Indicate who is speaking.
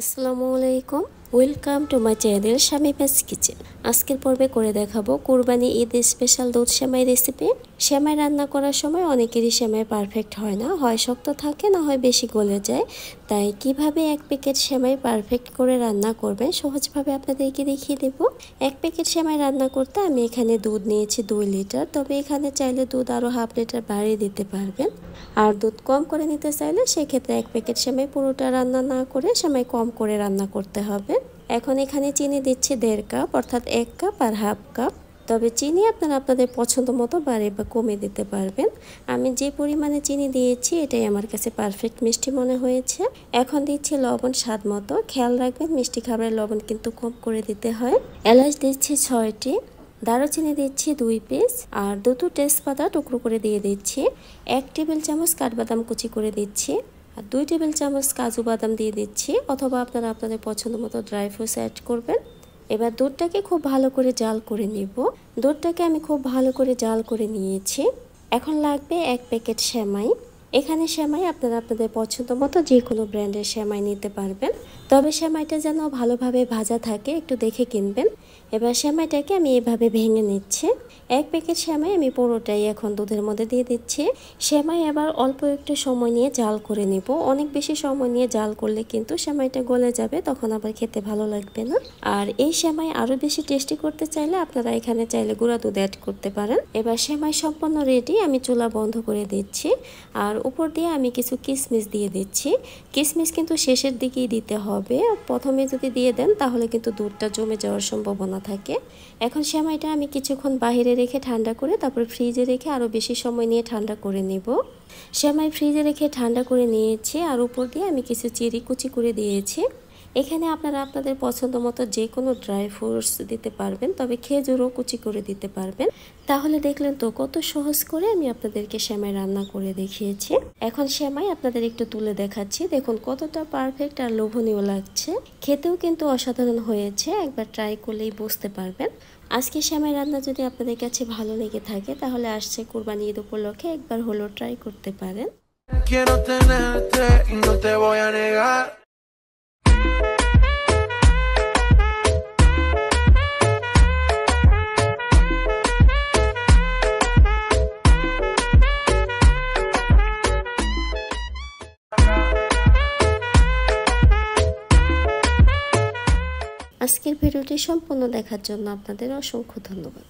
Speaker 1: আসসালামু আলাইকুম, welcome to my channel Shamima's kitchen. আজকের পর্বে করে দেখাবো কোরবানি ঈদ স্পেশাল দুধ সেমাই রেসিপি। সেমাই রান্না করার সময় অনেকেরই সেমাই পারফেক্ট হয় না, হয় শক্ত থাকে না হয় বেশি গলে যায়। তাই কিভাবে এক প্যাকেট সেমাই পারফেক্ট করে রান্না করবেন সহজভাবে আপনাদেরকে দেখিয়ে দেব। এক প্যাকেট সেমাই রান্না করতে আমি এখানে দুধ নিয়েছি 2 লিটার, তবে এখানে চাইলে দুধ আরও হাফ লিটার বাড়িয়ে দিতে পারবেন। আর দুধ কম করে নিতে চাইলে সেক্ষেত্রে এক প্যাকেট সেমাই পুরোটা রান্না না করে সেমাই কম করে রান্না করতে হবে। এখন এখানে চিনি দিচ্ছি 1.5 কাপ, অর্থাৎ 1 কাপ আর হাফ কাপ। তবে চিনি আপনারা আপনাদের পছন্দ মতো বাড়িয়ে বা কমিয়ে দিতে পারবেন। আমি যে পরিমাণে চিনি দিয়েছি এটাই আমার কাছে পারফেক্ট মিষ্টি মনে হয়েছে। এখন দিচ্ছি লবণ স্বাদ মতো। খেয়াল রাখবেন মিষ্টি খাবারের লবণ কিন্তু কম করে দিতে হয়। এলাচ দিচ্ছি 6টি, দারুচিনি দিচ্ছি 2 পিস, আর 2টো তেজপাতা টুকরো করে দিয়ে দিচ্ছি। 1 টেবিল চামচ কাঠবাদাম কুচি করে দিচ্ছি, আর 2 টেবিল চামচ কাজু বাদাম দিয়ে দিচ্ছি, অথবা আপনারা আপনাদের পছন্দ মতো ড্রাই ফ্রুটস অ্যাড করবেন। এবার দুধটাকে খুব ভালো করে জাল করে নিব। দুধটাকে আমি খুব ভালো করে জাল করে নিয়েছি। এখন লাগবে 1 প্যাকেট সেমাই। এখানে সেমাই আপনারা আপনাদের পছন্দ মতো যে কোনো ব্র্যান্ডের সেমাই নিতে পারবেন, তবে সেমাইটা যেন ভালোভাবে ভাজা থাকে একটু দেখে কিনবেন। এবার সেমাইটাকে আমি এভাবে ভেঙে নিচ্ছি। 1 প্যাকেট সেমাই আমি পুরোটাই এখন দুধের মধ্যে দিয়ে দিচ্ছি। সেমাই এবার অল্প একটু সময় নিয়ে জাল করে নিব। অনেক বেশি সময় নিয়ে জাল করলে কিন্তু সেমাইটা গলে যাবে, তখন আবার খেতে ভালো লাগবে না। আর এই সেমাই আরও বেশি টেস্টি করতে চাইলে আপনারা এখানে চাইলে গুঁড়া দুধ অ্যাড করতে পারেন। এবার সেমাই সম্পূর্ণ রেডি, আমি চুলা বন্ধ করে দিচ্ছি। আর উপর দিয়ে আমি কিছু কিশমিশ দিয়ে দিচ্ছি। কিশমিশ কিন্তু শেষের দিকেই দিতে হবে, প্রথমে যদি দিয়ে দেন তাহলে কিন্তু দুধটা জমে যাওয়ার সম্ভাবনা থাকে। এখন সেমাইটা আমি কিছুক্ষণ বাইরে রেখে ঠান্ডা করে তারপর ফ্রিজে রেখে আরও বেশি সময় নিয়ে ঠান্ডা করে নেব। সেমাই ফ্রিজে রেখে ঠান্ডা করে নিয়েছি, আর উপর দিয়ে আমি কিছু চেরি কুচি করে দিয়েছি। এখানে আপনারা আপনাদের পছন্দ মতো যে কোনো ড্রাই ফ্রুটস দিতে পারবেন, তবে খেজুরও কুচি করে দিতে পারবেন। তাহলে দেখলেন তো কত সহজ করে আমি আপনাদেরকে সেমাই রান্না করে দেখিয়েছি। এখন সেমাই আপনাদের একটু তুলে দেখাচ্ছি, দেখুন কতটা পারফেক্ট আর লোভনীয় লাগছে। খেতেও কিন্তু অসাধারণ হয়েছে, একবার ট্রাই করলেই বুঝতে পারবেন। আজকে সেমাই রান্না যদি আপনাদের কাছে ভালো লেগে থাকে তাহলে আসছে কুরবানি ঈদ উপলক্ষে একবার হলো ট্রাই করতে পারেন। আজকের ভিডিওটি সম্পূর্ণ দেখার জন্য আপনাদের অসংখ্য ধন্যবাদ।